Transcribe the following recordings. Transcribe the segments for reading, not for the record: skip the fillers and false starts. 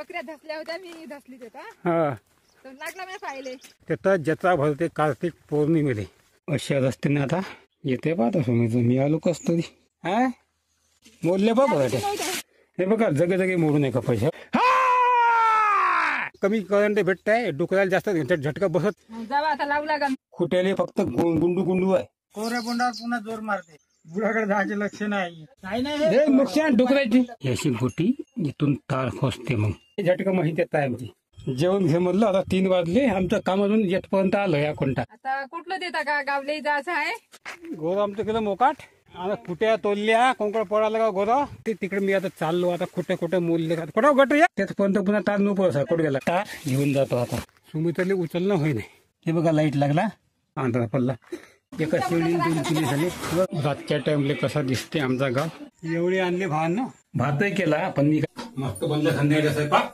बकऱ्या धसल्या होत्या, मी धसली ते का हा तर लागला मी पाहिले. त्याचा जत्रा भरते कार्तिक पौर्णिमेले. अशा रस्त्याने आता येते पाहता तुम्ही. मी आलो कस तरी हा मोडले बघ. हे बघा जगे जगे मोडून आहे का पैसे. कमी करंट भेटताय, डुकराला जास्त झटका बसत. जावा आता लावू लागा. खुट्याले फक्त गुंडू गुंडू आहे. कोऱ्या बोंडावर पुन्हा जोर मारते. बुडाकडे जायचे लक्ष नाही. नुकसान डुकरायची. अशी गोटी इथून तार खोसते. मग झटका माहिती आहे आमची. जेवण घे म्हणलं. आता 3 वाजले. आमचं काम अजून येतपर्यंत आलं या कोणता. आता कुठलं देता का गावले जायचं आहे. गोरा आमचं केलं मोकाट. आता कुट्या तोडल्या, कोंकड पडायला का गोरा ते तिकडे. मी आता चाललो. आता कुठे कुठे मोडले का कुठं गट या त्याचपर्यंत पुन्हा तार नको असा कुठे गेला. तार घेऊन जातो आता. सुमित्राला उचलणं होई नाही. हे बघा लाईट लागला. आंधळा पडला. एका शिवली 2 किलो झाले. रातच्या टाइमले कसा दिसते आमचा गाव. एवढे आणले भावांना. भातही केला पण मी मस्त बंद संध्याकाळी स्वयंपाक.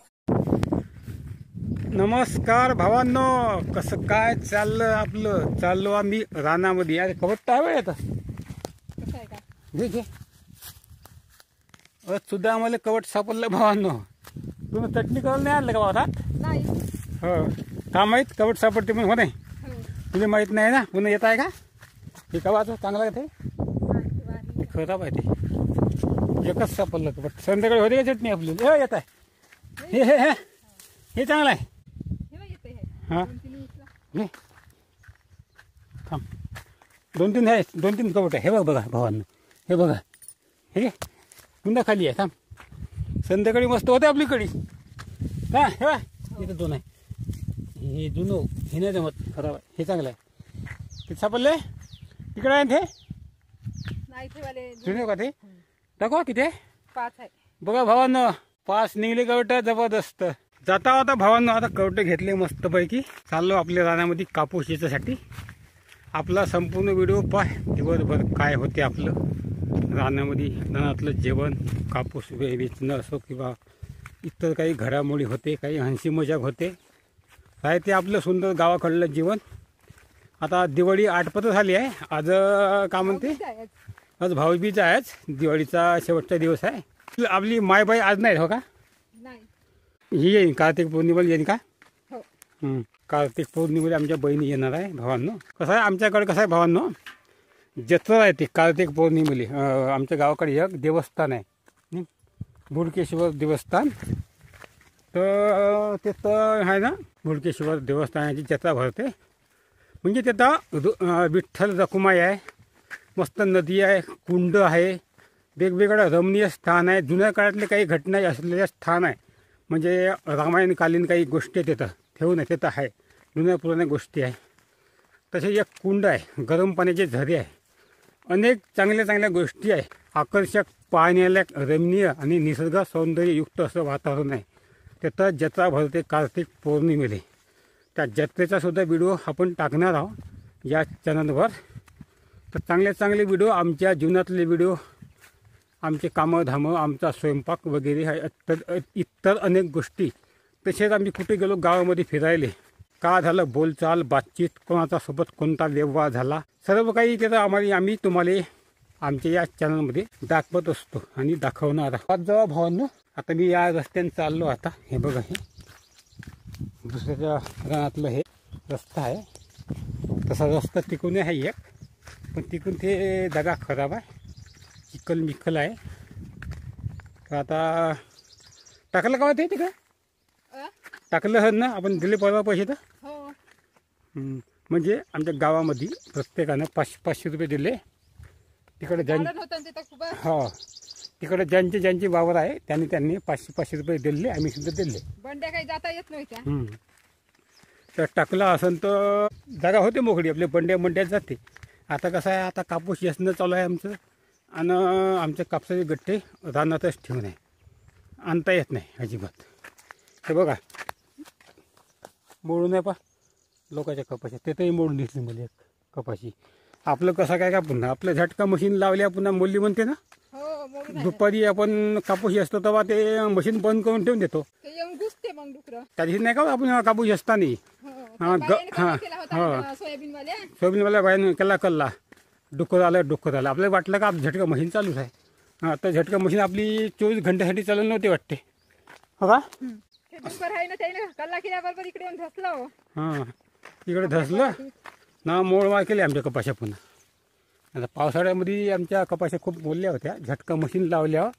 नमस्कार भावांनो, कसं काय चाललं आपलं. चाललो आम्ही रानामध्ये. अरे कवट काय वेळ आता घे घे. सुद्धा आम्हाला कवट सापडलं भावांनो. तुम्ही चटणी करून नाही आणलं का भावात. नाही हो का माहीत कवट सापडते पण हो नाही. तुला माहित नाही ना. पुन्हा येत आहे का हे कवाचं चांगलं आहे ते खराब आहे ते. एकच सापडलं कवट. संध्याकाळी होते का चटणी आपली. येत आहे हे हे हे चांगलं आहे. हा घे थांब. 2-3 आहे. 2-3 कवट आहे. हे बघ बघा भावांनो. हे बघा हे पुन्हा खाली आहे. थांब. संध्याकाळी मस्त होते आपली कडी. हा हे बघ इथं 2 आहे. हे जुनं हे नाही जमत खराब आहे. हे चांगलं आहे. किती सापडले तिकडे आहे ते जुने का ते. दाखवा किती आहे. 5 आहे बघा भावांनो. 5 निघले कवट जबरदस्त. जाता होता भावांनो. आता कवटे घेतले मस्तपैकी. चाललो आपल्या रानामध्ये कापूस याच्यासाठी. आपला संपूर्ण व्हिडिओ पाय. दिवसभर काय होते आपलं रानामध्ये. रानातलं जेवण, कापूस वेचणं असो किंवा इतर काही घडामोडी होते, काही हंसी मजाक होते. काय ते आपलं सुंदर गावाकडलं जीवन. आता दिवाळी आटपत झाली आहे. आज का म्हणते आज भाऊबीज आहेच. दिवाळीचा शेवटचा दिवस आहे. आपली मायबाई आज नाही हो का. ही येईन कार्तिक पौर्णिमेला येईन का. कार्तिक पौर्णिमेला आमच्या बहिणी येणार आहे भावांनो. कसं आहे आमच्याकडे कसं आहे भावांनो जत्रा आहे ती कार्तिक पौर्णिमेला. आमच्या गावाकडे एक देवस्थान आहे बुडकेश्वर देवस्थान. तर तिथं आहे ना बुडकेश्वर देवस्थानाची जत्रा भरते. म्हणजे तिथं विठ्ठल रखुमाई आहे. मस्त नदी आहे, कुंड आहे, वेगवेगळं रमणीय स्थान आहे. जुन्या काळातले काही घटना असलेले स्थान आहे. म्हणजे रामायणकालीन काही गोष्टी तिथं ठेवून आहे. तिथं आहे जुन्या पुराण्या गोष्टी आहे. तसे एक कुंड आहे, गरम पाण्याचे झरे आहे, अनेक चांगल्या चांगल्या गोष्टी आहे. आकर्षक पाहण्याला रमणीय आणि निसर्ग सौंदर्ययुक्त असं वातावरण आहे. तिथं जत्रा भरते कार्तिक पौर्णिमेला. त्या जत्रेचा सुद्धा व्हिडिओ आपण टाकणार आहोत या चॅनलवर. तर चांगले चांगले व्हिडिओ, आमच्या जीवनातले व्हिडिओ, आमचे कामं धामं, आमचा स्वयंपाक वगैरे आहे, इतर अनेक गोष्टी. तसेच आम्ही कुठे गेलो गावामध्ये फिरायले, का झालं बोलचाल बातचीत, कोणाचा सोबत कोणता व्यवहार झाला, सर्व काही त्याचं आम्ही तुम्हाला आमच्या या चॅनलमध्ये दाखवत असतो आणि दाखवणार आहोत. जेव्हा भावांनो आता मी या रस्त्याने चाललो. आता हे बघा हे दुसऱ्याच्या रानातलं हे रस्ता आहे. तसा रस्ता तिकून आहे एक, पण तिकून ते जागा खराब आहे, चिखल मिखल आहे. तर आता टाकलं का होते तिकडे. टाकलं हं ना आपण दिले परवा पैसे तर. म्हणजे आमच्या गावामध्ये प्रत्येकानं 500-500 रुपये दिले. तिकडे हो तिकडे ज्यांचे वावर आहे त्यांनी 500-500 रुपये दिले. आम्ही सुद्धा दिले. बंड्या काही जाता येत नव्हत्या. तर टाकला असं तर जागा होते मोकळी, आपले बंड्यात जाते. आता कसं आहे आता कापूस येसणं चालू आहे आमचं. आणि आमच्या कापसाचे गठ्ठे रानातच ठेवून आहे, आणता येत नाही अजिबात. हे बघा मोडून आहे पा लोकांच्या कपाशी. तिथंही मोडून दिसली मला एक कपाशी. आपलं कसं काय का पुन्हा आपलं झटका मशीन लावल्या पुन्हा मोडली म्हणते ना. दुपारी आपण कापूस असतो तेव्हा ते मशीन बंद करून ठेवून देतो. त्या दिवशी नाही का आपण कापूस असताना सोयाबीनवाल्या बाईनं केला कल्ला डुक्कर आलं आपल्याला वाटलं का झटका मशीन चालूच आहे. आता झटका मशीन आपली 24 घंट्यासाठी चालू नव्हती वाटते हो का. ते डुंगर आहे ना त्याने कल्ला केल्याबरोबर इकडे येऊन धसलो. हां इकडे धसलं ना मोडमार केले आमच्या कपाशा पुन्हा. आता पावसाळ्यामध्ये आमच्या कपाशा खूप मोडल्या होत्या. झटका मशीन लावल्यावर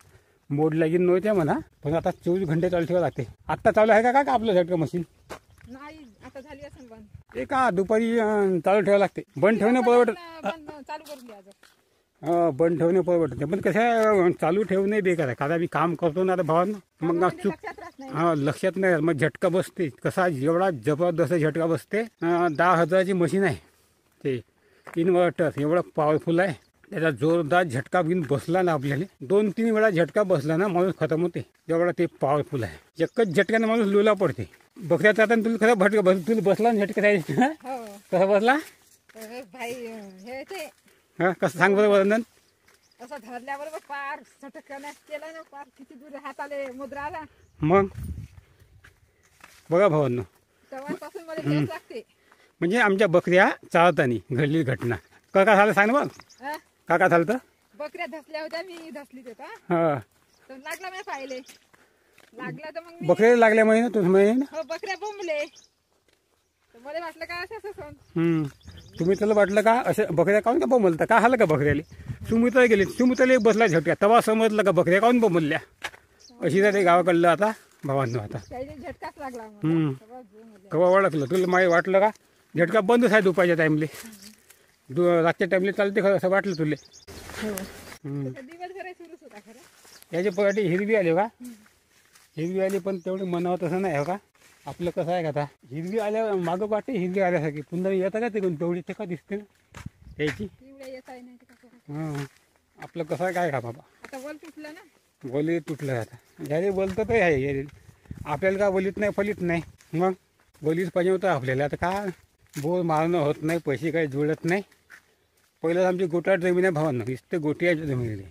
मोड लागीन नव्हत्या म्हणा. पण आता 24 घंटे चालू ठेवावं लागते. आत्ता चालू आहे का आपलं झटका मशीन? नाही आता झाली असेल बंद. ते का दुपारी चालू ठेवावं लागते. बंद ठेवणे परवडत. बंद चालू करून द्या. बंद ठेवणे परवडत पण कसं आहे चालू ठेवणे बेकार आहे. कारण मी काम करतो ना आता भावांना मग चूक लक्षात राहत नाही. हा लक्षात नाही. मग झटका बसते. कसा एवढा जबरदस्त झटका बसते. 10,000ची मशीन आहे ते इन्व्हर्टर. एवढं पॉवरफुल आहे. त्याचा जोरदार झटका बिन बसला ना आपल्याला 2-3 वेळा झटका बसला ना माणूस खतम होते. एवढा ते पॉवरफुल आहे. एकच झटक्याने माणूस लुला पडते. बकऱ्याचा आता तुला खरं भटका तुला बसला ना झटका हो कसा बसला भाई हे ते हा कसं सांग बरं वर्णन. असं धरल्याबरोबर पार सटकण्यात केलं ना पार किती दूर हाताले मुद्रा आला. मग बघा भावांनो तेव्हापासून मला भीती लागते. म्हणजे आमच्या बकऱ्या चालताना घडली घटना. का झालं सांग बघ. हा? का झालं तर बकऱ्या धसल्या होत्या मी धसली होता हा तर लागला मी पाहिले. लागला तर मग मी बकऱ्या लागल्या महिना तुझं महिना. हो बकऱ्या बोंबले तर मला वाटलं का असं असं तुम्ही त्याला वाटलं का असं बकऱ्या काऊन का बोंबलता का झालं का बकऱ्याला. सुमित्रा गेली सुमित्राला एक बसला झटक्या तेव्हा समजलं का बकऱ्या काऊन बोंबलल्या. अशी तर ते गावाकडलं आता भावांनो आता त्याने झटकाच लागला मला. तेव्हा बोंबले. कवा ओळखलं तुला माहिती वाटलं का झटका बंदच आहे दुपारच्या टाईमले. रातच्या टाईमले चालते खरं असं वाटलं तुले. हो दिवसभर सुरूच होता खरं. याच्या पगाटी हिरवी आली का. हिरवी आली पण तेवढी म्हणावं तसं नाही हो का. आपलं कसं आहे का आता हिरवी आल्या मागं वाटते हिरवी आल्यासारखी पुन्हा येतं का ते तेवढी ते का दिसते ना यायची. एवढ्या येत आहे नाही ते कसं काय. हां आपलं कसं आहे काय का बाबा. आता वल तुटलं ना. वली तुटलं आता. याने बोलतं तर आहे याने आपल्याला का वलीत नाही फलीत नाही. मग वलीच पाहिजे होतं आपल्याला. आता का बोर मारणं होत नाही. पैसे काही जुळत नाही. पहिलं आमची गोटाट जमीन आहे भावांना. नुसते गोट्याच्या जमिनीने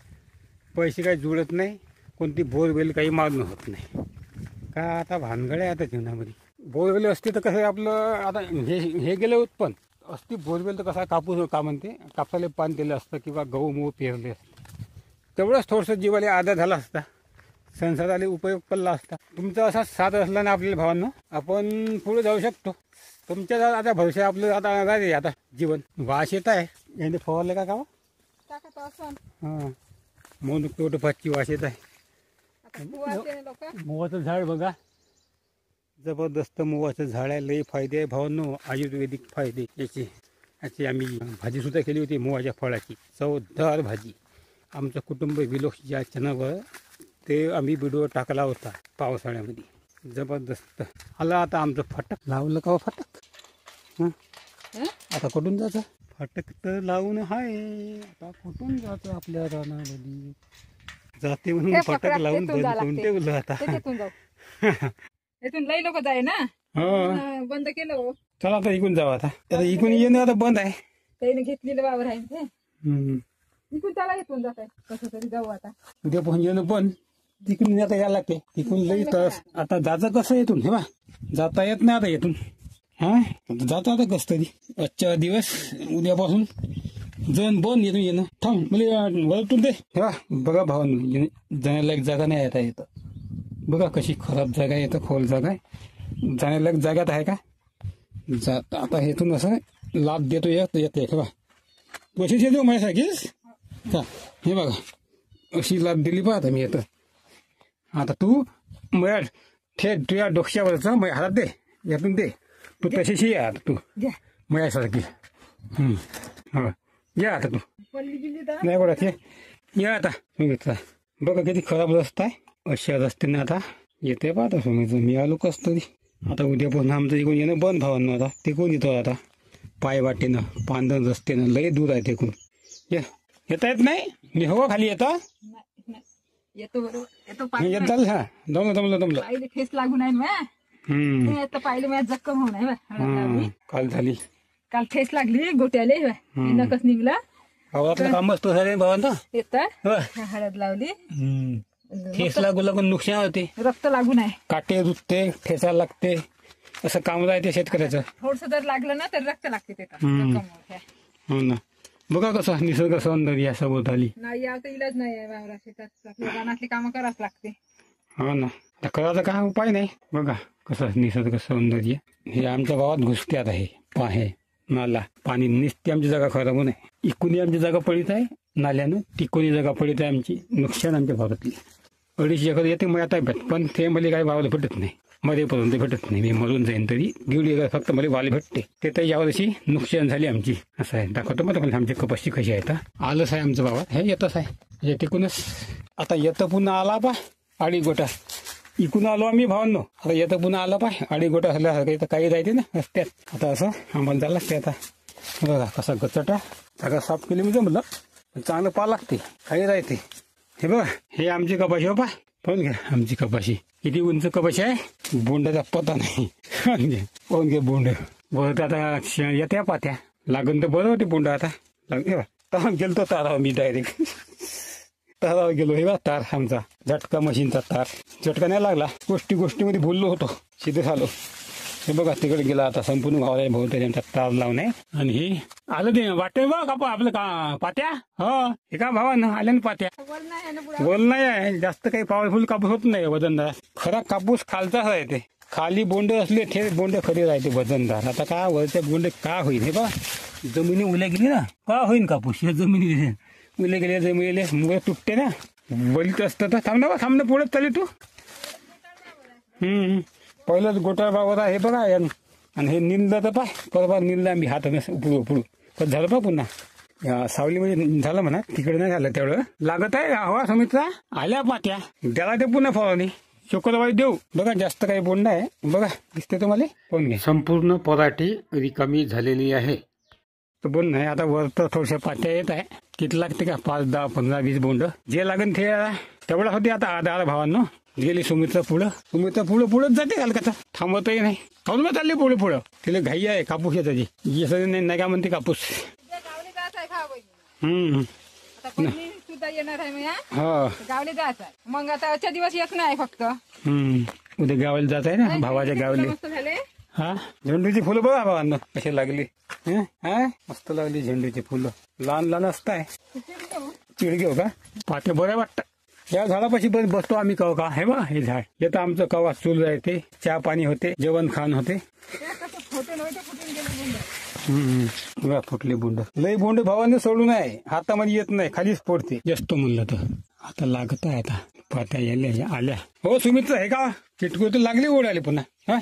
पैसे काही जुळत नाही. कोणती बोरवेल काही मारणं होत नाही का. आता भानगड आहे आता जीवनामध्ये. बोरवेल असते तर कसं आपलं आता हे गेलं उत्पन्न असती. बोरवेल तर कसा कापूस का म्हणते कापसाला पान दिलं असतं किंवा गहू मूळ पेरले असतं तेवढंच थोडंसं जीवाला आधार झाला असता. संसाराला उपयोग पडला असता. तुमचा असा साथ असला ना आपल्याला भावांना आपण पुढे जाऊ शकतो. तुमच्या आता भविष्य आपलं आता काय आता जीवन वास येत आहे. याने फवारलं का गावा टाका तो असं हां म्हणून तेवढं पाचची वास येत आहे. आता फुवारते लोक. मोवाचं झाड बघा जबरदस्त मोवाचं झाड आहे. लई फायदे आहे भावांनो. आयुर्वेदिक फायदे याची आम्ही भाजीसुद्धा केली होती मोवाच्या फळाची. चवदार भाजी. आमचं कुटुंब विलोक या चॅनलवर ते आम्ही व्हिडिओ टाकला होता पावसाळ्यामध्ये. जबरदस्त आला आता आमचं फाटक लावलं का फाटक. हां आता कुठून जायचं. फाटक तर लावून आहे. आता कुठून जायचं आपल्या रानामध्ये. जाते म्हणून हे फाटक पकडात लावून तिथून बंद जावं करून लागते. ठेवलं आता. तिथून जाऊ. इथून लई लोक जाय ना. हो बंद केलं हो. चला आता इकून जाऊ. आता इकून येणं आता बंद आहे. त्याने घेतलेलं वावर आहे ते. हम्म. इथून त्याला घेतून जात आहे. कसं तरी जाऊ आता. उद्या पण येणं पण तिकडून आता यायला लागते. तिकडून लई तास आता जायचं कसं येतून हे बा जाता येत नाही आता येतून. हा जाता आता कसं तरी आजच्या दिवस उद्यापासून जण बंद येतून येणं. थांब मला वळतून दे. हे बा बघा भावांनो जाण्याला एक जागा नाही येता येतं. बघा कशी खराब जागा येतं. खोल जागा आहे. जाण्याला एक जागात आहे का जात. आता हेतून असं लाभ देतो येते हे बा कशी देतो माझ्यासारखीच का. हे बघा अशी लाभ दिली पाहता मी येतं. आता तू मग थेट तुझ्या डोक्यावरचा मग हातात दे यातून दे. तू तशीशी या आता तू घ्या. माझ्यासारखी. हो या आता तू पल्ली बिल्ली तर नाही बघा ते या आता सुमित्रा. बघा किती खराब रस्ता आहे. अशा रस्त्याने आता येते पाहता सुमित्रा. मी आलो कस तरी. आता उद्यापासून आमचं इकडून येणं बंद भावांना. आता ते कोण येतो आता पाय वाटेनं पांढर रस्त्यानं लय दूर आहे तिकडून. येता येत नाही. मी हवा खाली येता नाही येतो बरोबर येतो. येत पाहिलं चाल. हा दमलं पाहिले ठेस लागून आहे ना. पाहिले माझ्या जखम होऊन आहे. काल झाली काल ठेस लागली गोट्याले नकच निघला. गावातलं काम असतो सारे भावांना. येत हळद लावली. ठेस लागू लागून नुकसान होते. रक्त लागून आहे. काटे रुतते ठेसा लागते. असं काम राहते शेतकऱ्याचं. थोडस जर लागलं ना तर रक्त लागते त्याचा. हो ना. बघा कसं निसर्ग सौंदर्य सभोवताली. नाही आता इलाज नाही आहे वावरा शेतात. रानातली कामं करावंच लागते. हो ना आता करायचा काय उपाय नाही. बघा कसं निसर्ग सौंदर्य हे आमच्या गावात घुसत्यात आहे. हे नाला पाणी निसते आमची जागा खराब होऊ नये. इकुनी आमची जागा पडित आहे नाल्यानं, तिकोनी जागा पडित आहे आमची. नुकसान आमच्या भागातली 250 एकर येते मग आता भेट, पण ते मला काही भावाला भेटत नाही. मध्येपर्यंत भेटत नाही. मी मरून जाईन तरी 1.5 एकर फक्त मला वाले भेटते. ते तर यावर्षी नुकसान झाली आमची. असं आहे. दाखवतो मग तुम्हाला आमची कपाशी कशी आहे. आलंच आहे आमचं भावात. हे येतच आहे. हे तिकूनच आता येतं पुन्हा आला पा अडी गोटा. इकून आलो आम्ही भावांनो. आता येतं पुन्हा आलं पाय अडी गोटा झाल्यासारखं काही जायते ना रस्त्यात. आता असं आम्हाला जायला लागते. आता बघा कसा गचटा जागा साफ केली मी जमलं. चांगलं पा लागते काही जायते. हे बघा हे आमची कपाशी हो पाय. पाहून घ्या आमची कपाशी किती उंच कपाशी आहे. बोंडाचा पता नाही. पाहून घ्या बोंड. बरं आता येत्या पात्या लागून तर बरं होते बोंड. आता तर गेलतो ताराव मी डायरेक्ट तारावर गेलो. हे बा तार आमचा झटका मशीनचा तार. झटका नाही लागला. गोष्टीमध्ये बोललो होतो सिद्धे झालो. हे बघा तिकडे गेला आता संपूर्ण गावाला भाऊ तरी आमचा तार लावून आहे. आणि हे आलं ते वाटते बघ का आपलं का पात्या. हो हे का भावानं आल्या ना पात्या. वल नाही आहे जास्त काही पॉवरफुल कापूस होत नाही वजनदार. खरा कापूस खालचाच आहे. ते खाली बोंड असले ते बोंड खरे राहते वजनदार. आता का वरच्या बोंड का होईल. हे बघा जमिनी उल्या गेली ना का होईन कापूस. या जमिनी उले गेले जमिले मुळे तुटते ना. वलीत असतं तर थांबणं पुढे चालू तू. पहिलंच गोटा बाबा हे बघा. आणि हे निंदलं तर पाय परवा निंदलं आम्ही हातानं पुढं पण झालं पा पुन्हा सावलीमध्ये झालं म्हणा. तिकडे नाही झालं तेवढं लागत आहे. हवा समितीचा आल्या पात्या त्याला ते पुन्हा फवारणी शुक्रवारी देऊ. बघा जास्त काही बोंड आहे. बघा दिसते तुम्हाला. कोण घे संपूर्ण पराठी रिकामी झालेली आहे. तर बोल नाही आता वर तर थोडशा पात्या येत आहे. किती लागते का 5, 10, 15, 20 बोंड जे लागेल ते तेवढा होते. आता आधा भावांनो गेली सुमितचं पुढं जाते कालकाता थांबतही नाही. खाऊन मग चालले पुढं तिला घाई आहे कापूस येताची. येसं नाही का म्हणते कापूस. सुद्धा येणार आहे हा गावले जायचं. मग आता आजच्या दिवस येत नाही फक्त. उद्या गावाला जात आहे ना भावाच्या गावाला. हा झेंडूची फुलं बघा भावांना कशी लागली. हा मस्त लागली झेंडूची फुलं. लहान असताय चिडगे का पाते बऱ्या वाटतं. या झाडापाशी बसतो आम्ही कव का. हे बघा हे झाड येतं आमचं कवा चूल राहते. चहा पाणी होते जेवण खाण होते. बघा फुटले बोंड. लई बोंड भावाने सोडून आहे. हातामध्ये येत नाही खालीच पडते जास्त म्हणलं तर. आता लागत आहे आता पात्या यायला आल्या. हो सुमित हे का किटकू तर लागली ओढ पुन्हा. हा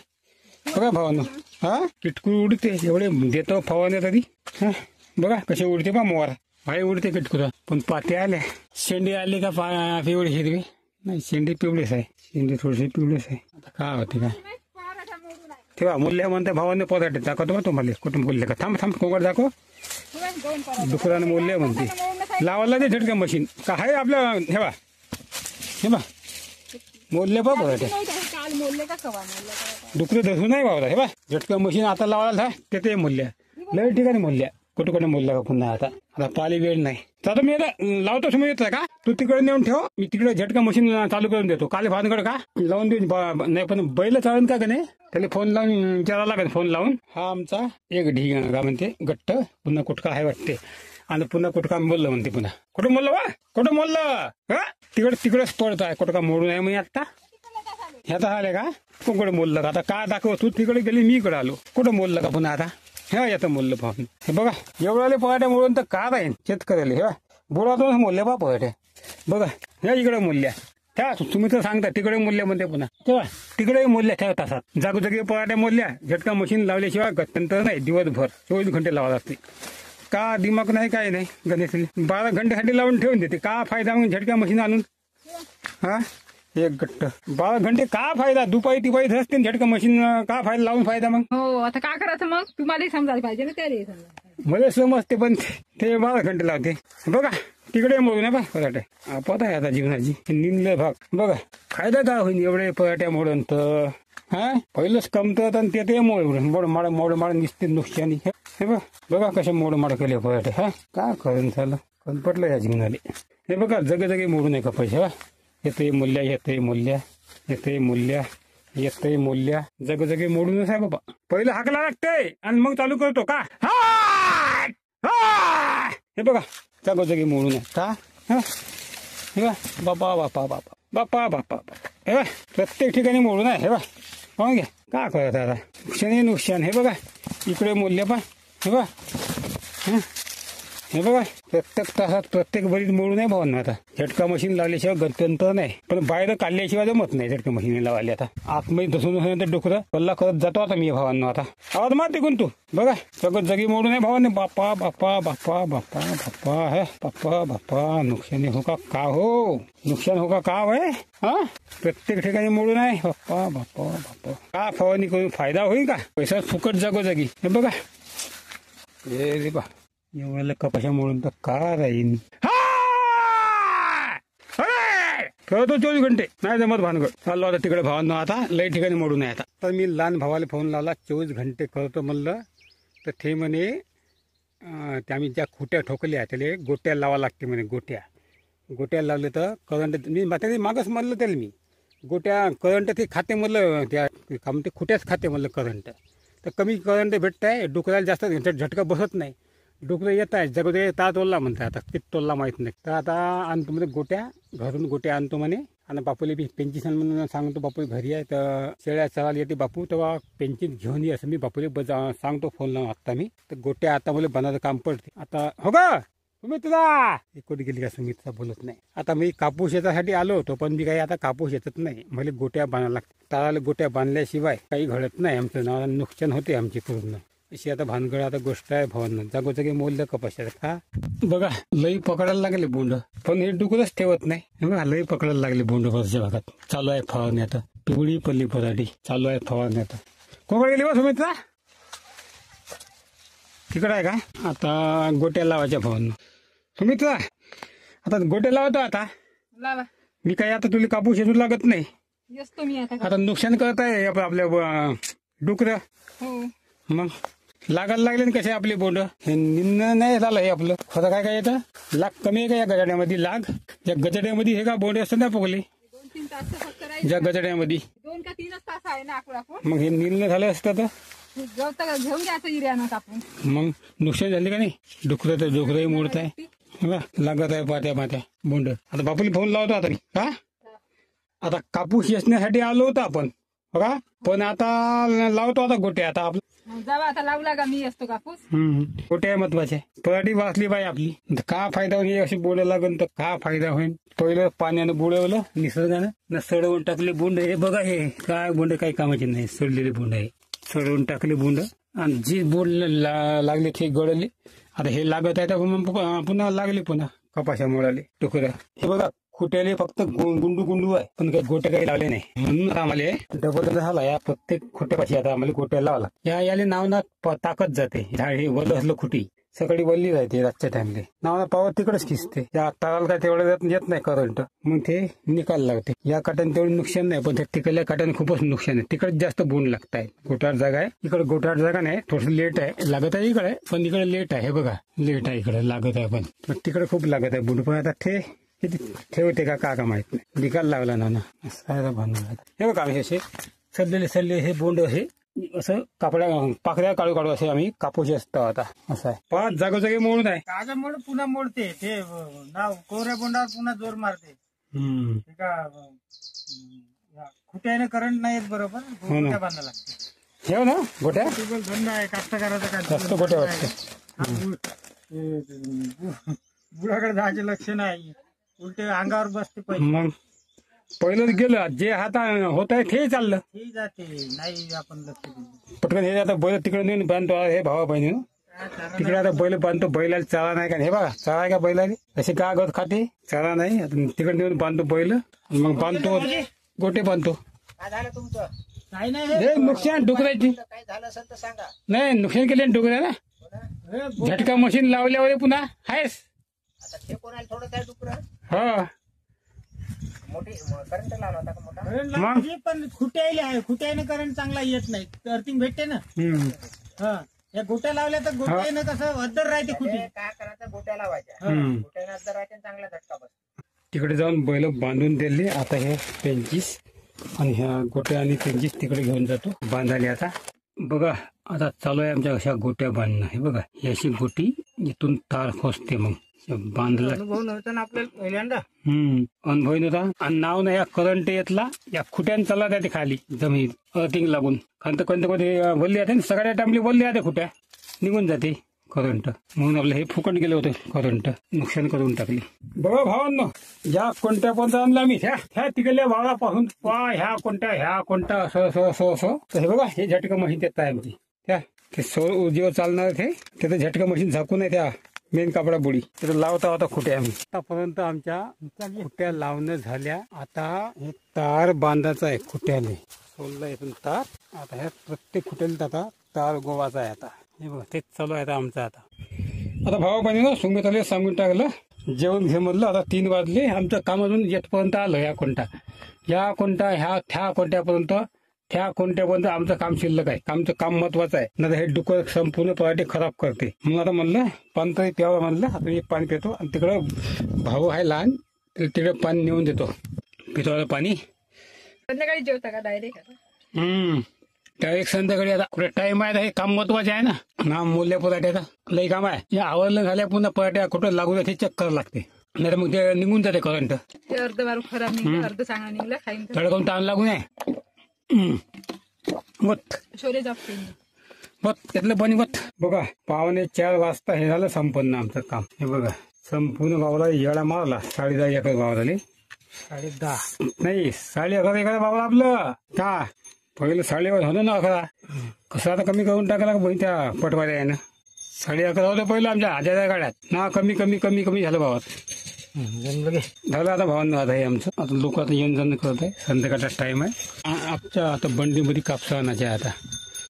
बघा भावानं हा किटकू उडते एवढे देतो फवारण्या तरी. हा बघा कसे उडते बा मोर भाई उडते किटकूला. पण पात्या आल्या. शेंडी आली का पिवळी हिरवी नाही. शेंडी पिवळीच आहे. शेंडी थोडीशी पिवळीच आहे. आता काय होते काय तेव्हा मूल्य म्हणते भावाने पदार्थ दाखवतो का तुम्हाला. कुठून बोलले का थांब कोकड दाखव. दुसऱ्यानं मूल्य म्हणते लावायला ते झटका मशीन का आहे आपल्या. हे बा मोडले बा पदार्थ दुसरं धसू नाही बाबा. हे बा झटका मशीन आता लावायला ते मूल्य लय ठिकाणी मूल्य कुठं मोडलं का पुन्हा. आता पाली वेळ नाही तर मी आता लावतो समोर येत का. तू तिकडे नेऊन ठेव. मी तिकडे झटका मशीन चालू करून देतो. काल भानगड का लावून देऊन नाही पण बैल चालन का नाही त्याला फोन लावून विचारायला लागेल. फोन लावून हा आमचा एक ढिग का म्हणते गट्ट पुन्हा कुठका आहे वाटते. आणि पुन्हा कुठका बोललं म्हणते पुन्हा कुठं बोललं बा कुठं बोललं का तिकडेच पडत आहे. कुठं का मोडून आहे म्हणजे आता ह्याचा आले का कुठं बोललं का. आता काय दाखव तू तिकडे गेली मी इकडे आलो. कुठं बोललं का पुन्हा आता. हे येतं मूल्य पाहून. हे बघा एवढ्याले पराठे मोडून तर का राहीन शेतकऱ्याला. हे बुडातून मूल्य बा पराठे बघा. हे इकडे मूल्य ठेवा. तुम्ही तर सांगता तिकडे मूल्य म्हणते पुन्हा तेव्हा तिकडे मूल्य ठेवत असतात. जागोजागी पराठे मूल्य झटका मशीन लावल्याशिवाय गत्यंतर नाही. दिवसभर 24 घंटे लावत असते. का दिमाग नाही काय नाही गणेश 12 घंटेसाठी लावून ठेवून देते. का फायदा मग झटका मशीन आणून. हा एक गट्ट 12 घंटे का फायदा. दुपारी तिपारी असते झटका मशीन का फायदा लावून फायदा मग. हो आता काय करायचं मग तुम्हाला समजायला पाहिजे ना. त्याला समजा मला समजते पण ते 12 घंटे लावते. बघा तिकडे मोडू ना बा पराठे. आपत आहे आता जीवनाची निंदले भाग. बघा फायदा काय होईल एवढे पराठ्या मोडून तर. हा पहिलंच कमतत आणि ते मोड निसते नुकसानी. हे बघा कसे मोड केले पराठे. हा काय करून झालं पण पटलं या जीवनाले. हे बघा जगे मोडू नये का पैसे. हा येते मूल्य जगोजगी मोडूनच आहे बाबा. पहिलं हाकला लागते आणि मग चालू करतो का. हे बघा जागोजागी मोडून आहे का. हे बघा बापा बाप्पा बाप्पा बाप्पा हे बघ प्रत्येक ठिकाणी मोडून आहे हे बघ पाहून घ्या का करत आता नुकसान हे बघा इकडे मूल्य पण हे बघ हे बघा प्रत्येक तासात प्रत्येक बरीच मोडून आहे भावांना आता झटका मशीन लावल्याशिवाय गत्यंतर नाही पण बाहेर काढल्याशिवाय जमत नाही झटका मशीन लावली आता आतमध्ये धसून डोकरं पल्ला करत जातो आता मी भावांना आता आवाज मार तिकून तू बघा सगळं जगी मोडून आहे भावांनी बाप्पा बाप्पा बाप्पा बाप्पा बाप्पा हे बाप्पा बाप्पा नुकसानी हो का हो नुकसान हो का वय हा प्रत्येक ठिकाणी मोडून आहे बाप्पा बाप्पा बाप्पा का फवारणी करून फायदा होईल का पैसा फुकट जागोजागी हे बघा हे बा एवढ्या कपाशा मोडून तर का राहील खेळतो 24 घंटे नाही जमत भानगड चाललो आता तिकडे भावांना आता लई ठिकाणी मोडून आहे आता तर मी लहान भावाला फोन लावला 24 घंटे करतो म्हणलं तर ते म्हणे ते आम्ही ज्या खुट्या ठोकल्या त्याला गोट्या लावा लागते म्हणे गोट्या लावले तर करंट मी त्याला मागच म्हणलं त्याला मी गोट्या करंट ते खाते म्हणलं त्या ते खुट्याच खाते म्हणलं करंट तर कमी करंट भेटत आहे डोकऱ्याला जास्त झटका बसत नाही डोकरं येत आहे जगोदे ता तोलला म्हणतात आता किती तोलला माहीत नाही तर आता आणतो म्हणजे घरून गोट्या आणतो म्हणे आणि बापूला बी पेन्शन म्हणून सांगतो बापू घरी आहे तर शेळ्या चरायला येते बापू तेव्हा पेन्शन घेऊन ये असं मी बापूला सांगतो फोन लावून आत्ता मी तर गोट्या आता मला बनायचं काम पडते आता हो का सुमित्रा कुठे गेली का सुमित्रा बोलत नाही आता मी कापूस शेतासाठी आलो होतो पण मी काही आता कापूस येतच नाही मला गोट्या बांधायला लागतात ताराला गोट्या बांधल्याशिवाय काही घडत नाही आमचं नाव नुकसान होते आमची पूर्ण अशी आता भानगड आता गोष्ट आहे भावांना जागोजागी मोललं कपाशात का बघा लई पकडायला लागले बोंड पण हे डुकरच ठेवत नाही बघा लई पकडायला लागले बोंड वरच्या भागात चालू आहे फवारणी आता पिवळी पल्ली पराठी चालू आहे फवारणी आता कोकण गेली बा सुमित्रा तिकडे आहे का आता गोट्या लावायच्या फवारणी सुमित्रा आता गोट्या लावतो आता लावा मी काही आता तुला कापूस येऊ लागत नाही येतो मी आता नुकसान करत आहे आपल्या डुकरं हो मग लागायला लागले ना कसे आपले बोंड हे निंद नाही झालं हे आपलं खरं काय येतं लाग कमी आहे का या गजाड्यामध्ये लाग या गजाड्यामध्ये हे का बोंडे असतात ना पोगले 2-3 तास फक्त राहील ज्या गजाड्यामध्ये 2 का 3 तास आहे ना आपण मग हे निंद झालं असतं तर घेऊन घ्यायचं इऱ्यानं कापून मग नुकसान झाले का नाही डुकरं तर डुकरंही मोडत आहे लागत आहे पात्या बोंड आता बापूला फोन लावतो आता मी का आता कापूस येसण्यासाठी आलो होतो आपण बघा पण आता लावतो आता गोट्या आता आपलं जावा आता लावला का मी असतो कापूस गोट्या महत्वाचे पराठी वाचली बाई आपली का फायदा होईल अशी बोंड लागून तर का फायदा होईल पहिलं पाण्यानं बुडवलं निसर्गानं न सडवून टाकले बोंड हे बघा हे काय बोंड काही कामाचे नाही सडलेले बोंड आहे सडवून टाकले बोंड आणि जी बोंड लागले ते गळले आता हे लागत आहे तर पुन्हा लागले पुन्हा कपाशा मुळाले टुकड्या हे बघा खुट्याले फक्त गुंडू आहे पण काही गोट्या काही लावले नाही म्हणून आम्हाला डबल झाला या प्रत्येक खोट्यापाशी आता आम्हाला गोट्या लावला याले नाव ना ताकद जाते झाड हे वल असलं खुटी सकाळी वल्ली जाते रातच्या टाइमले नावाला पावर तिकडेच खिचते या ताराला काय तेवढं येत नाही करंट मग ते निकाल लागते या काट्याने तेवढं नुकसान नाही पण तिकडल्या काट्याने खूपच नुकसान आहे तिकडे जास्त बोंड लागत आहे गोटाळ जागा आहे इकडे गोटाळ जागा नाही थोडस लेट आहे लागत आहे इकडे पण इकडे लेट आहे हे बघा लेट आहे इकडे लागत आहे पण तिकडे खूप लागत आहे बोंड पण आता ते किती ठेवते का माहित नाही निकाल लागला ना हे बघा आम्ही असे सडलेले हे बोंड हे असं पाकड्या काढू असे आम्ही कापूस असतो आता असं आहे 5 जागोजागी मोडून आहे ताजामुळे पुन्हा मोडते ते नाव कोऱ्या बोंडावर पुन्हा जोर मारते खुट्याने करंट नाही येत बरोबर गोट्या बांधायला लागते हे ना गोट्या धंदा आहे कास्तकाराचा जास्त गोट्या वाटते बुडाकडे जायचे लक्ष नाही उलटे अंगावर बसते पहिले मग पहिलं गेलं जे हाता होत आहे ते चाललं हे जाते नाही आपण लक्ष दिलं पटकन हे आता बैल तिकडे नेऊन बांधतो हे भावा बहिणी तिकडे आता बैल बांधतो बैलाला चारा नाही का हे बघा चारा आहे का बैलाने असे का गत खाते चारा नाही आता तिकडे नेऊन बांधतो बैल मग बांधतो गोटे बांधतो काय झालं तुमचं काही नाही हे नुकसान डुकरायची काय झालं असेल तर सांगा नाही नुकसान केले डुकऱ्याला झटका मशीन लावल्यावर पुन्हा आहेस आता ते कोणाला थोडं काय डुकर हा मोठी करंट लावला होता का मोठा पण खुट्याले आहे खुट्याने करंट चांगला येत नाही अर्थिंग भेटते ना या गोट्या लावल्या तर गोट्यानं कसं अद्दर राहते खुटी काय करायचं गोट्या लावायच्या गोट्याने अद्दर राहते चांगला झटका बस तिकडे जाऊन बैल बांधून दिले आता हे 25 आणि ह्या गोट्या आणि 25 तिकडे घेऊन जातो बांधायला आता बघा आता चालू आहे आमच्या अशा गोट्या बांधणं हे बघा ही अशी गोटी इथून तार खोसते मग बांधला. अनुभव नव्हता ना आपल्याला पहिल्यांदा. अनुभव नव्हता आणि नाव नाही. या करंट येतला या खुट्यान चालला त्या खाली जमीन अर्थिंग लागून. कारण कोणते कोणते बोलले जाते ना, सगळ्या टाइमली बोलले जाते खुट्या निघून जाते करंट. म्हणून आपलं हे फुकट गेलं होतं करंट, नुकसान करून टाकली. बघा भावांनो, या कोणत्या पण आणला मी ह्या तिकडल्या भावापासून ह्या कोणत्या असं असं असं असं. तर हे बघा, हे झटका मशीन देत आहे आमची. त्या ते सौर ऊर्जेवर चालणार ते त्याचं झटका मशीन झाकून आहे त्या मेन कापडा बुडी. तिथं लावता होता खुट्या आम्ही. आतापर्यंत आमच्या खुट्या लावणं झाल्या. आता हे तार बांधायचं आहे खुट्याने. सोलला इथून तार. आता ह्या प्रत्येक खुट्याला आता तार गोवाचा आहे. आता हे बघा, तेच चालू आहे आता आमचं. आता भावा पाणी ना सुमित्राला सांगून टाकलं, जेवण घे म्हणलं. आता 3 वाजले. आमचं काम अजून येतपर्यंत आलं. या कोणता ह्या कोणत्यापर्यंत आमचं काम शिल्लक आहे. आमचं काम महत्वाचं आहे. नाही हे डुकर संपूर्ण पराठे खराब करते. म्हणून आता म्हणलं पाणी तरी प्यावं म्हणलं. आता मी पाणी पितो आणि तिकडं भाऊ आहे लहान, तिकडे पाणी नेऊन देतो. पितो पाणी. संध्याकाळी जेवता का डायरेक्ट? डायरेक्ट संध्याकाळी. आता कुठे टाइम आहे. हे काम महत्वाचे आहे ना मूल्य पराठ्याचा लई काम आहे. हे आवडलं झाल्या पुन्हा पराठ्या कुठं लागू ते चेक करावं लागते. नाही तर मग ते निघून जाते करंट. ते अर्ध बार खराब निघलं, अर्ध चांगला निघला. खाईन तडकून ताण लागू नये. शोरे जापते त्यातलं पाणी बघा. 3:45 वाजता हे झालं संपन्न आमचं काम. हे बघा, संपूर्ण गावाला येळा मारला. 10:30 एकर गाव झाले. 10:30 नाही 11:30 एकर गावाला आपलं. का पहिलं 11:30 होतं ना 11. कसं आता कमी करून टाकायला बहीण त्या पटवाऱ्या आहे ना. 11:30 होतं पहिलं आमच्या हजारा गाड्यात ना. कमी झालं भावात. झालं आता भावांना. आता हे आमचं आता लोक आता येऊन जाणं करत आहे. संध्याकाळचा टाइम आहे. आमच्या आता बंडीमध्ये कापसा आणायचे आहे.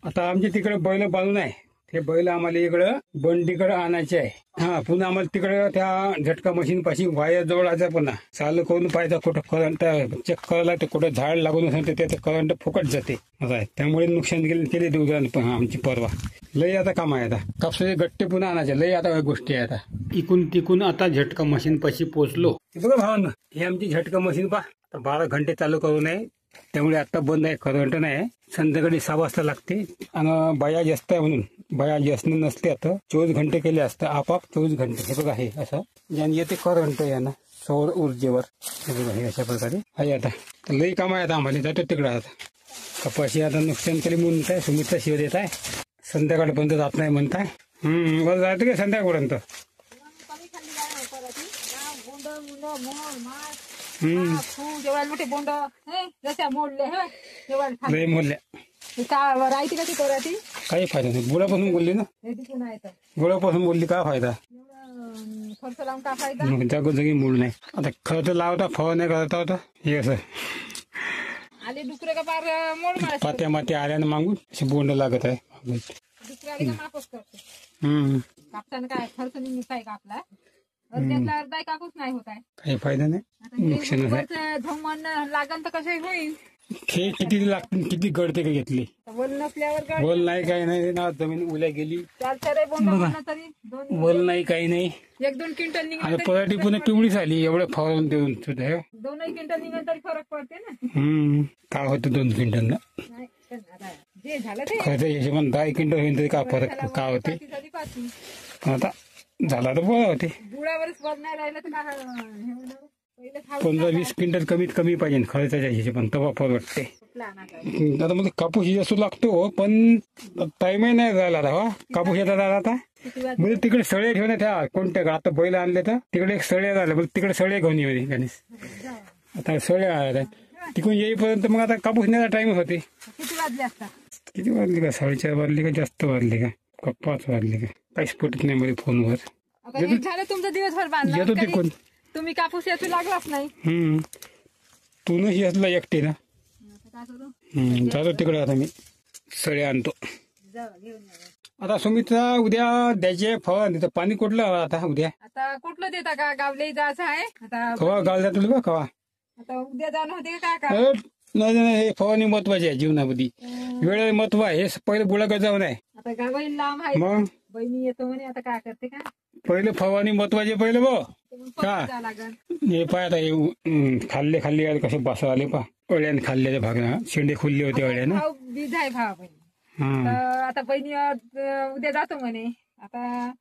आता आमच्या तिकडे बैल बांधून आहे. ते बैल आम्हाला इकडं बंडीकडे आणायचे आहे. पुन्हा आम्हाला तिकडे त्या झटका मशीन पाशी वायर जोडायचा. पुन्हा चालू करून पाहिजे कुठं करंट चेक करायला. ते कुठं झाड लागून असेल तर त्याचं करंट फुकट जाते. असं आहे. त्यामुळे नुकसान केले दिवसांनी आमची परवा. लई आता काम आहे. आता कापसाचे गट्टे पुन्हा आणायचे. लई आता गोष्टी आहे. आता इकून तिकून आता झटका मशीन पाशी पोहोचलो. बघा भावांना, हे आमची झटका मशीन 12 घंटे चालू करू नये. त्यामुळे आता बंद आहे. करंट नाही. संध्याकाळी 6 वाजता लागते. आणि बाया जास्त आहे म्हणून बाया जास्त नसते. आता 24 घंटे केले असतं आपाप 24 घंटे. हे बघा, हे असं ज्याने येते करंट यानं सौर ऊर्जेवर. हे बघा, हे अशा प्रकारे आहे. आता लई काम आहे. आता आम्हाला जातो तिकडं. आता कपाशी आता नुकसान केली म्हणून काय सुमित्रा शिव देत आहे. संध्याकाळपर्यंत जात नाही म्हणताय. बरं जायचं का संध्याकाळपर्यंत? मोठे बोंड जशा मोडले लई मोडल्या. राहते का ती कराती? काही फायदा नाही. गुळापासून बोलली ना. गुळापासून बोलली काय फायदा? खर्च लावून काय फायदा? जागोजागी मूळ नाही. आता खर्च लावता फवा नाही करता होता. हे असं आले डुकरे का पार मोड मारायचं. पात्या मात्या आल्यानं मागून असे बोंड लागत आहे. दुसरे आले का माफच करते. कापसानं काय खर्च निघताय का आपला? अर्ध्यातला अर्धा कापूस नाही होत आहे. काही फायदा नाही. नुकसानच आहे. धमन लागन तर कसं होईल? हे किती लागते किती गडते का घेतली? वल नसल्यावर वल नाही काही नाही ना. जमीन उल्या गेली. तरी वल नाही काही नाही. 1-2 क्विंटल निघाल. पराठी पुन्हा पिवळीच आली. एवढं फवारून देऊन सुद्धा 2 क्विंटल निघाल तरी फरक पडते ना. काय होतं 2 क्विंटल ना. जे झालं ते खर्च हिशोबाने 10 क्विंटल होईल तरी काय फरक काय होते. आता झाला तर बरं होते. गुळावरच वर नाही राहिलं तर काय 15-20 क्विंटल कमीत कमी पाहिजे खर्चाच्या हिशोबाने. तेव्हा परवडते. आता म्हणजे कापूस असू लागतो पण टाइमही नाही झाला आता. कापूस येतात आता म्हणजे तिकडे सळे ठेवण्यात त्या कोणत्या आता बैल आणले तर तिकडे एक सळे झाले. म्हणजे तिकडे सळे घेऊन येऊ गणेश. आता सळे आल्या तिकडून येईपर्यंत मग आता कापूस नेण्याचा टाइम होते. किती वाजले का? 4:30 वाजले का? जास्त वाजले का? 5 वाजले का? काहीच पटत नाही मध्ये फोनवर. झालं तुमचा दिवसभर बांधला. येतो तिकडून. तुम्ही कापूस याचू लागलाच नाही. तू नशी असला एकटे ना. जातो तिकडे. आता मी सळे आणतो. आता सुमित्रा उद्या द्यायचे फवारणी तर पाणी कुठलं आता उद्या? आता कुठलं देता का? गावले जायचं आहे आता. कवा गाव जातो बा कवा? आता उद्या जाणं होते का? नाही हे फवारणी महत्वाची आहे जीवनामध्ये. वेळ महत्व आहे. हे पहिलं बुळाकडे जाऊन आहे. आता गावाही लांब आहे. मग बहिणी येतो म्हणे. आता काय करते का? पहिलं फवारणी महत्वाची पहिलं बो का? हे पाय आता खाल्ले कसे बासा आले पा. अळ्याने खाल्लेल्या भागा शेंडे खुलले होते अळ्यानं. बीज आहे भाव बहिणी. आता बहिणी उद्या जातो म्हणे. आता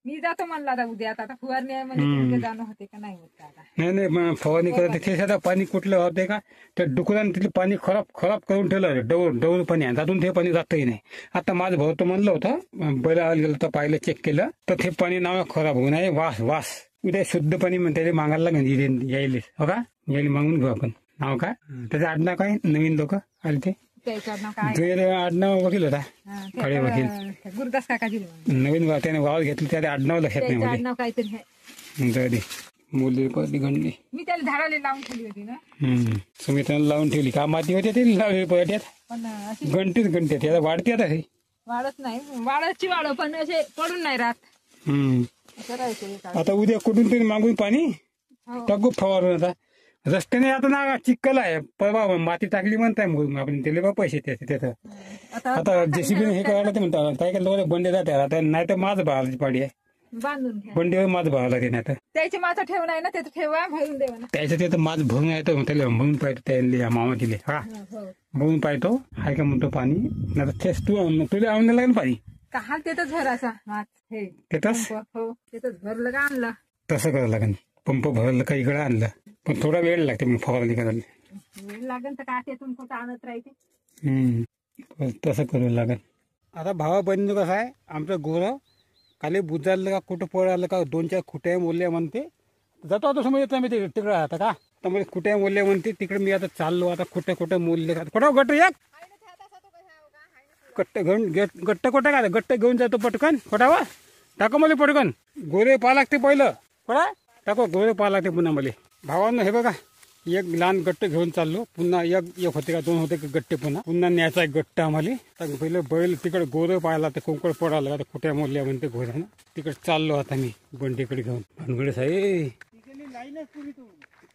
मी जातो म्हणला आता उद्या. आता फुवारणी आहे म्हणजे उद्या जाणं होते का नाही होत आता. नाही मग फवारणी करत ते सध्या पाणी कुठलं होते का त्या डुकराने तिथे पाणी खराब करून ठेवलं. डवळ पाणी आहे त्यातून ते पाणी जातही नाही. आता माझं भाऊ तर म्हणलं होतं बैला गेलं तर पाहिलं चेक केलं तर ते पाणी नाव खराब होऊ नये. वास उद्या शुद्ध पाणी त्याला मागायला लागेल यायले हो का. यायला मागून घेऊ आपण. नाव काय त्याचं आडनाव काय नवीन लोक आले ते आडनाव वकील होता खडे वकील गुरुदास काकाजी नवीन त्याने वावर घेतलं त्याला आडनाव लक्षात नाही म्हणजे आडनाव काहीतरी आहे. मुली गंडली मी त्याला झाडाला लावून ठेवली होती ना. सुमित्रानं लावून ठेवली का माती होते ते लावली पळट्यात पण अशी घंटे त्याला वाढते आता हे वाढत नाही. वाढची वाढ पण असे पडून नाही राहत. आता उद्या कुठून तरी मागून पाणी टाकू फवारून. आता रस्त्याने आता ना चिखल आहे. परवा माती टाकली म्हणताय आपण त्याला बा पैसे त्याचं. आता जेसीबीने हे करायला ते म्हणतात काय काय लोक बंडे जाते आता. नाही तर माझं भावाची पाडी आहे बांधून घ्या. बंडीवर माझं भावाला ते नाही तर त्याची माझा ठेव नाही ना. त्याचं ठेवा भरून देवा ना. त्याचं ते माझं भरून आहे तर त्याला भरून पाहतो त्या मामा दिले हा भरून पाहतो हाय का म्हणतो पाणी. नाही तेच तुला आणलं लागेल पाणी का हाल तेच भरायचा हे तेच हो तेच भरलं का आणलं तसं करावं लागेल. पंप भरलं का इकडं आणलं पण थोडा वेळ लागते मग फवारणी करायला. वेळ लागेल तर का त्यातून कुठं आणत राहते. तसं करावं लागेल. आता भावा बहिणी कसं आहे आमचं गोरं खाली बुजारलं का कुठं पळालं का 2-4 खुट्या मोडल्या म्हणते. जातो आता समज येतो मी तिकडं आता का तर म्हणजे खुट्या मोडल्या म्हणते तिकडे मी आता चाललो. आता कुठं मोडले का कुठं गट्ट एक गट्ट कुठं का गट्ट घेऊन जातो पटकन कोटावा टाको मला पटकन. गोरे पाहा लागते पहिलं कोडा टाको गोरे पाहा लागते पुन्हा मला. भावांना हे बघा एक लहान गट्ट घेऊन चाललो. पुन्हा एक होते का 2 होते का गट्टे पुन्हा न्यायचा एक गट्ट आम्हाला. तर पहिलं बैल तिकडे गोरं पाहायला तर कोंकड पडायला आता कुठ्या मोडल्या म्हणते घोड्यानं. तिकडे चाललो आता मी बंडीकडे घेऊन. भानगडे साहेब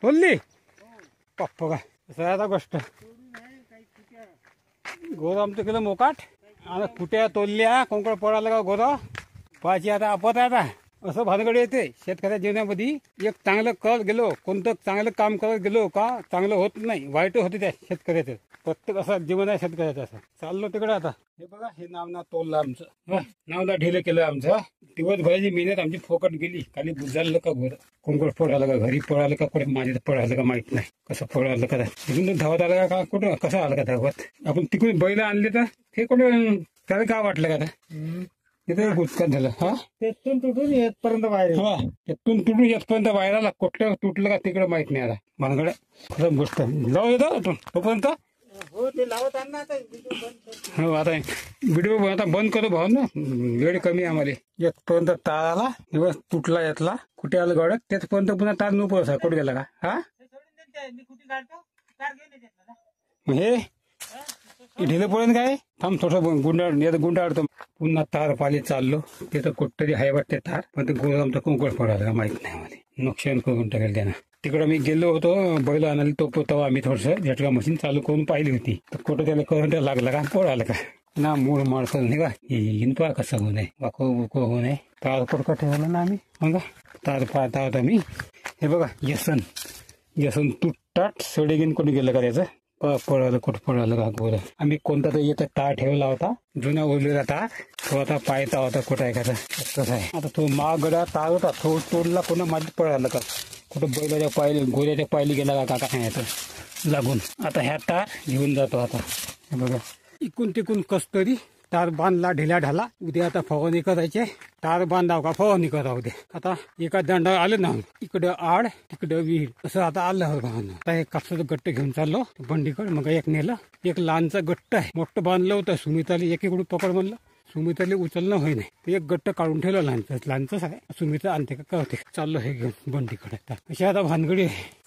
बोलली पप्पा का असं आता गोष्ट. गोरं आमचं केलं मोकाट आणि कुट्या तोडल्या कोंकड पडायला का गोरं पाहायची आता आपत आहे. आता असं भानगड येते शेतकऱ्या जीवनामध्ये. एक चांगलं करत गेलो कोणतं चांगलं काम करत गेलो का चांगलं होत नाही वाईट होते त्या शेतकऱ्याचं. प्रत्येक असं जीवन आहे शेतकऱ्याचं. असं चाललो तिकडे आता. हे बघा हे नाव तोडलं आमचं नावना ढिलं केलं आमचं. दिवसभराची मेहनत आमची फोकट गेली. खाली बुजारलं का गोर कोंकड पडालं का घरी पडालं का कुठे माझ्या पडालं का माहित नाही कसं पडालं का. तिकडून धावत आलं का कुठं कसं आलं का धावत. आपण तिकडून बैल आणले तर हे कुठं त्याला काय वाटलं का आता तिथे गुचकात झालं. तेथून तुटून येतपर्यंत बाहेर तिथून तुटून येतपर्यंत बाहेर आला कुठलं तुटलं का तिकडे माहित नाही आला. भानगड खरं गोष्ट लाव येतो तोपर्यंत हो ते लावत आणा आता. हो आता व्हिडिओ आता बंद करू भाऊ ना वेळ कमी आम्हाला. येतपर्यंत तार आला दिवस तुटला यातला कुठे आलं गडक तेथपर्यंत पुन्हा तार नको असा कुठे गेला का. मी कुठे काढतो तार मग घेऊन हे ढिलं पडेल काय थांब थोडं गुंडाळतो. पुन्हा तार पाली चाललो तिथं कुठतरी हाय वाटते तार पण ते गोर आमचं कोंकड पडायला का माहित नाही मला. नुकसान करून टाकेल त्यानं. तिकडं मी गेलो होतो बैल आणायला तो तेव्हा आम्ही थोडंसं झटका मशीन चालू करून पाहिली होती तर कुठं त्याला करंट लागला का पडालं का ना मूळ माळ करून नाही का हिनपा कसं होऊ नये वाको बुको होऊ नये. तार कुठं ठेवलं ना आम्ही मग तार पाहता होता मी. हे बघा यसन तुटतात सडे घेऊन कुठे गेलं का त्याचं पळालं कुठं पळालं का गोरं. आम्ही कोणता तरी येतं तार ठेवला होता जुना उरलेला तार तो आता पाहता होता कुठं आहे का कसं आहे. आता तो महागडा तार होता तो तोडला कोणा माझी पळालं का कुठं बैलाच्या पायली गोऱ्याच्या पायली गेला का काय याचं लागून. आता ह्या तार घेऊन जातो आता. हे बघा इकून तिकून कस तरी तार बांधला ढिला ढाला. उद्या आता फवारणी करायचे. तार बांधाव का फवारणी करावं उद्या. आता एका दंडावर आलं ना इकडं आड तिकडं विहीर असं आता आलं हो भावना. आता हे कापसाचं गट्ट घेऊन चाललो बंडीकडे. मग एक नेलं एक लहानचं गट्ट आहे मोठं बांधलं होतं सुमिताली एकीकडून पकड म्हणलं. सुमिताला उचलणं होई नाही ते एक गट्ट काढून ठेवलं लहानच आहे. सुमिता आणते का कळते चाललो हे घेऊन बंडीकडे. अशा आता भानगडी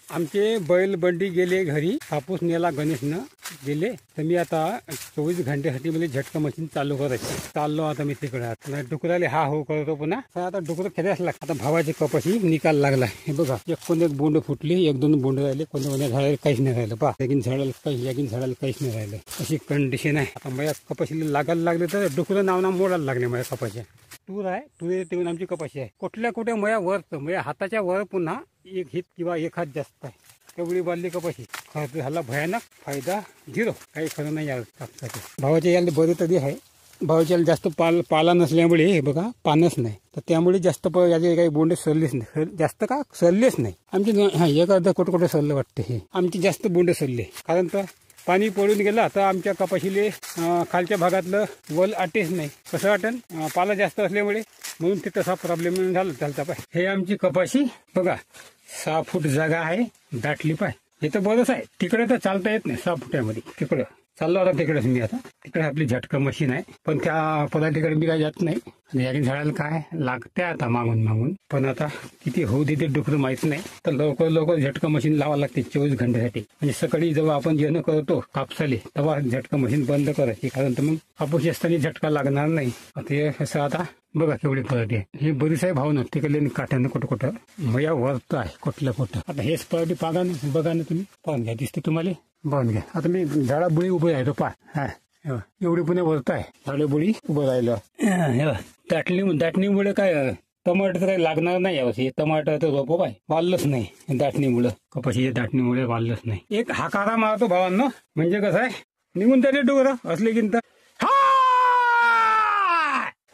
आमचे बैल बंडी गेले घरी. कापूस नेला गणेशनं गेले तर मी आता 24 घंट्यासाठी मला झटका मशीन चालू करायची. चाललो आता मी तिकडे. आता डुकराले हा हो करतो पुन्हा. आता डुकर खेळायला लागतं. आता भावाची कपाशी निकाल लागला. हे बघा एक बोंड फुटली 1-2 बोंड राहिले. कोणत्या झाडाला काहीच नाही राहिलं पहा. यागिन झाडाला काहीच नाही राहिलं. अशी कंडिशन आहे. आता माझ्या कपाशीला लागायला लागले तर डुकरं नावना मोडायला लागले माझ्या कपाशी. तूर आहे तुरे तेवढी आमची कपाशी आहे. कुठल्या मया वरचं म्हणजे हाताच्या वर पुन्हा 1 हित किंवा 1 हात जास्त आहे तेवढी बांधली कपाशी. खर्च झाला भयानक फायदा 0. काही खरं नाही या कापसाचे. भावाच्या याला बरे तरी आहे भाऊच्याला जास्त पाला नसल्यामुळे हे बघा पानच नाही, तर त्यामुळे जास्त याचे काही बोंडे सरलेच नाही, जास्त का सरलेच नाही. आमचे एक अर्धा कुठं सरलं वाटते हे, आमचे जास्त बोंडे सरले. कारण तर पाणी पडून गेलं तर आमच्या कपाशीले खालच्या भागातलं वल आटेच नाही. कसं वाटेल पाला जास्त असल्यामुळे, म्हणून ते तसा प्रॉब्लेम झाला पाय. हे आमची कपाशी बघा 6 फूट जागा आहे, दाटली पाय. हे तर बरंच आहे, तिकडे तर चालता येत नाही 6 फुटामध्ये. तिकडं चाललो आता, तिकडेच मी आता. तिकडे आपली झटका मशीन आहे, पण त्या पदार्थाकडे मी काय जात नाही. आणि याने झाडाला काय लागते आता मागून, पण आता किती होऊ देते डुकरं माहित नाही. तर लवकर झटका मशीन लावावं लागते 24 घंट्यासाठी. म्हणजे सकाळी जेव्हा आपण जेवण करतो कापसाले तेव्हा झटका मशीन बंद करायची, कारण तर मग कापूस असताना झटका लागणार नाही. ते असं आता बघा केवढी पराठी आहे. हे बरीच आहे भावना, तिकडले काठ्यानं कुठं मया वरत आहे कुठलं. आता हेच पराठी बघा ना तुम्ही, पाहून घ्या, दिसते तुम्हाला, पाहून घ्या. आता मी झाडा बुळी उभं राहतो पा, हा एवढी पुणे वरत आहे झाडे बुळी उभं राहिलं. दाटणीमुळे काय टमाटर काही लागणार नाही यावर्षी. टमाटर तर रोप काय वाढलंच नाही दाटणीमुळे, कपाशीच्या दाटणीमुळे वाढलंच नाही. एक हाकारा मारतो भावांनो, म्हणजे कसं आहे निघून त्याचे डोगर असले की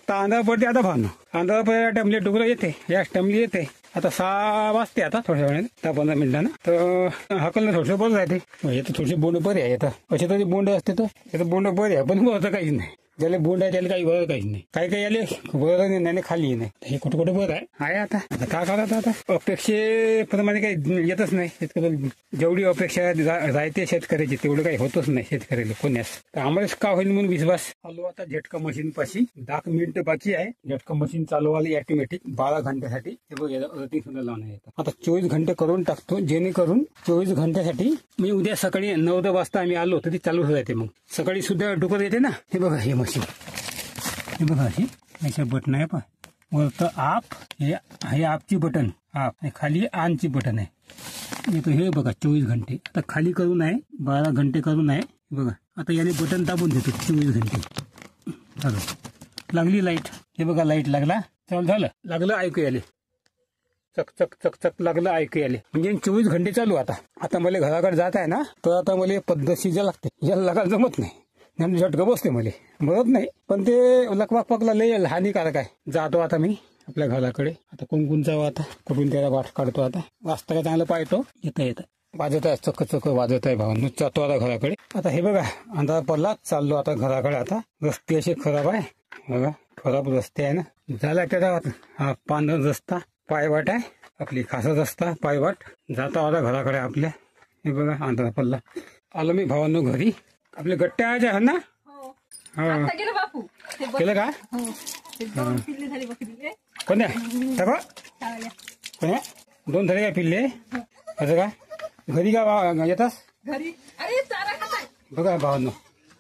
तांदळा पडते. आता भावनो तांदळा पडल्या टाइमले डुकरं येते, या टाइमली येते. आता 6 वाजते आता थोड्या वेळाने 10-15 मिनिटानं, तर हाकलनं थोडंसं बरं राहते. येतं थोडीशी बोंड बरे आहे. येतं असे तरी बोंड असते तर येतं बोंड बरे आहे, पण बरं काहीच नाही. ज्याला बोंड आहे त्याला काही बरं काहीच नाही. काही याले बरं नाही, खाली नाही. हे कुठं बरं आहे आता. काय करायचं आता, अपेक्षेप्रमाणे काही येतच नाही. शेतकऱ्याला जेवढी अपेक्षा राहते शेतकऱ्याची तेवढं काही होतच नाही शेतकऱ्याला कोण्यास. तर आम्हालाच का होईल म्हणून विश्वास. आलो आता झटका मशीन पाशी, 10 मिनिटं बाकी आहे. झटका मशीन चालू आली ऑटोमॅटिक 12 घंट्यासाठी. हे बघ सुद्धा लावणं येतं. आता 24 घंटे करून टाकतो, जेणेकरून 24 घंट्यासाठी मी उद्या सकाळी 9 वाजता आम्ही आलो तरी चालू राहते. मग सकाळी सुद्धा डुकर येते ना. हे बघा हे मशीन, हे बघा अशी याच्या बटन आहे पा, वरतं आप, हे आपची बटन आप, खाली ऑनची बटन आहे. हे बघा 24 घंटे. आता खाली करून आहे 12 घंटे करून आहे. बघा आता याने बटन दाबून देतो 24 घंटे. लागली लाईट, हे बघा लाईट लागला, चालू झालं, लागलं ऐकू आले, चक चक चक चक लागलं ऐकू आले. म्हणजे 24 घंटे चालू. आता मला घराकडे जात आहे ना, तर आता मला पद्धतशीर लागते, याला लागायला जमत नाही. झटका बसते मला, बरत नाही, पण ते लकवाक पकला लय हानिकारक आहे. जातो आता मी आपल्या घराकडे. आता कोण जावं आता, कुठून त्याला वाट काढतो. आता वाजता काय चांगलं पाहतो, येतं वाजत आहे, चक वाजत आहे भावांनो. जातो आता घराकडे. आता हे बघा अंधार पडला, चाललो आता घराकडे. आता रस्ते असे खराब आहे बघा, खराब रस्ते आहे ना. झाला त्याचा हा पांढरा रस्ता, पायवाट आहे आपली, खासा रस्ता पायवाट. जातो आता घराकडे आपल्या. हे बघा अंधार पडला, आलो मी भावांनो घरी. आपले गट्टे आहे ना. आता गेलं बापू, केलं का पिल्ली झाली बकरी. कोण्या कोण्या 2 झाले काय पिल्ले, असं का घरी का येतास घरी. अरे चारा खाताय बघा भावांनो,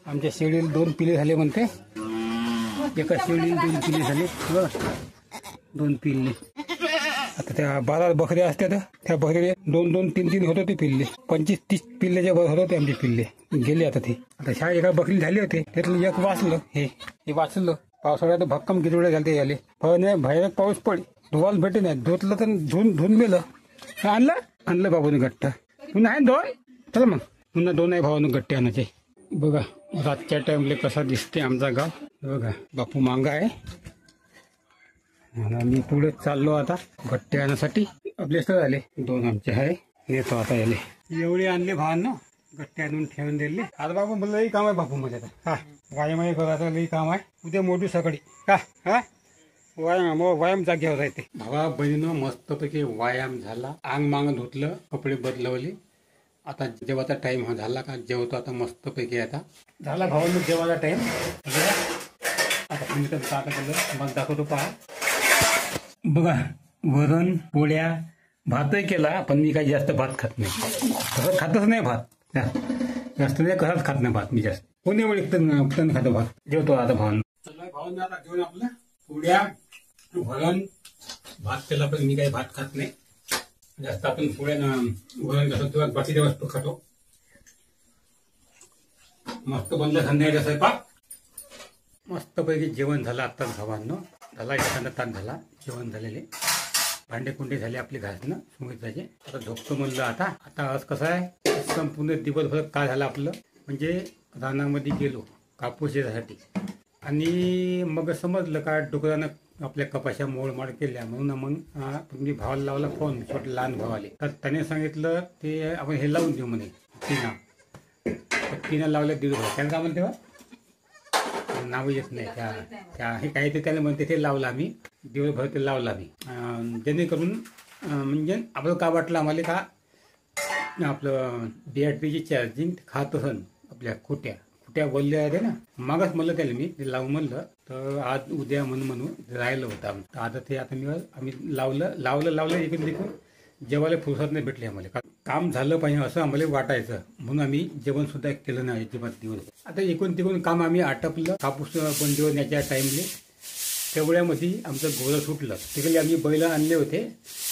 आमच्या शेळीला 2 पिल्ले झाले म्हणते. एका शेळीला 2 पिल्ले झाले, 2 पिल्ले. आता त्या 12 बकऱ्या असतात, त्या बकऱ्या 2-2, 3-3 होते ते पिल्ले. 25-30 पिल्ल्याच्या वर होते आमचे पिल्ले. गेले आता ते. आता शाळा एका बकरी झाली होते, त्यातलं एक वाचलं. हे वाचलं. पावसाळ्यात भक्कम गिरवडे झाले याले. भयानक पाऊस पडे, धुवायला भेटे नाही. धुतलं तर धुवून गेलं. आणलं बाबूने गट्टा. पुन्हा आहे 2. चला मग पुन्हा 2 आहे भावानं गट्टे आणायचे. बघा रातच्या टाइमले कसा दिसते आमचा गाव. बघा बापू मांगा आहे, मी पुढे चाललो आता गट्टे आणण्यासाठी. आपले स्थळ आले 2 आमचे आहे. येतो आता याले. एवढे आणले भावांना, गट्टे आणून ठेवून दिले. आता बापू मला लई काम आहे बापू मला. हा व्यायाम करायचं लई काम आहे. उद्या मोठी सकाळी का हा व्यायाम जागेवर राहते. भावा बहिणीनं मस्तपैकी व्यायाम झाला, अंग मांग धुतलं, कपडे बदलवले. आता जेवायचा टाइम झाला का जेवतो आता मस्तपैकी. आता झाला भावांना जेवायचा टाइम. आता मी तर मग दाखवतो पहा. बघा वरण पोळ्या, भातही केला, पण मी काही जास्त भात खात नाही. कसं खातच नाही भात, जास्त नाही कसंच खात नाही भात मी जास्त. कोणी वेळी तण खातो भात. जेवतो आता भावांना. भावांना आता जेवण आपलं पोळ्या वरण भात केला, पण मी काही भात खात नाही जास्त. आपण पोळ्या वरण खातो किंवा बाकीच्या वस्तू खातो. मस्त बंद संध्याकाळचा स्वयंपाक. मस्तपैकी जेवण झालं आत्ताच भावांनो. झाला 1 तास झाला जेवण झालेले. भांडे कुंडे झाले आपले घासणं सुमित्राचे. आता झोपतो म्हणलं. आता आज कसं आहे, संपूर्ण दिवसभर काय झालं आपलं, म्हणजे रानामध्ये गेलो कापूस येण्यासाठी. आणि मग समजलं का डुकरानं आपल्या कपाशा मोडमाड केल्या, म्हणून मग तुम्ही भावाला लावला फोन, छोटे लहान भावाले. तर त्याने सांगितलं ते आपण हे लावून देऊ म्हणे टीना. टीना लावल्या 1.5 त्याला काय म्हणते बा नाव येत नाही त्या हे काय ते त्याला म्हणते, ते लावलं आम्ही दिवसभर, ते लावलं आम्ही जेणेकरून म्हणजे आपलं का वाटलं आम्हाला का आपलं बॅटरीची चार्जिंग खात असन आपल्या खुट्या बोलल्या आहे ना. मागच म्हणलं त्याला मी ते लावून म्हणलं, तर आज उद्या म्हणून राहिलं होतं आम्ही. आता ते आता आम्ही लावलं इकडून तिकडून जेवायला फुरसत नाही भेटली आम्हाला. काम झालं पाहिजे असं आम्हाला वाटायचं, म्हणून आम्ही जेवण सुद्धा केलं नाही अजिबात दिवस. आता इकडून तिकडून काम आम्ही आटपलं. कापूस बंदीवरण्याच्या टाइमले तेवढ्यामध्ये आमचं गोरं सुटलं. तिकडे आम्ही बैल आणले होते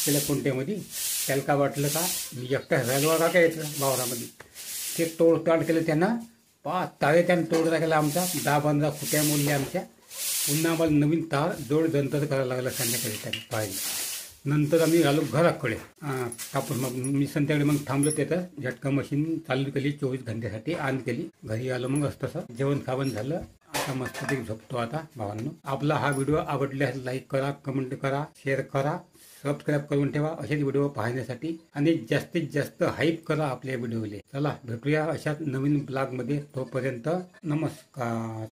त्याला कोणत्यामध्ये. त्याला का वाटलं का मी एकटा राहिलो का काय येतं वावरामध्ये, ते तोडताड केलं त्यांना. तारे त्यानं तोड टाकला आमचा. 10-15 खुट्या मोडल्या आमच्या. पुन्हा आम्हाला नवीन तार जोड जंतर करायला लागला संध्याकाळी त्याने पाहिजे. नंतर आम्ही आलो घराकडे कापूस. मग मी संध्याकाळी मग थांबलो तिथं. झटका मशीन चालू केली 24 घंट्यासाठी ऑन केली. घरी आलो मग असं तसं जेवण खावण झालं. आता मस्तपैकी झोपतो आता भावांनो. आपला हा व्हिडिओ आवडल्यास लाईक करा, कमेंट करा, शेअर करा, सबस्क्राईब करून ठेवा असेच व्हिडिओ पाहण्यासाठी. आणि जास्तीत जास्त हाईप करा आपल्या व्हिडिओले. चला भेटूया अशाच नवीन ब्लॉगमध्ये. तोपर्यंत नमस्कार.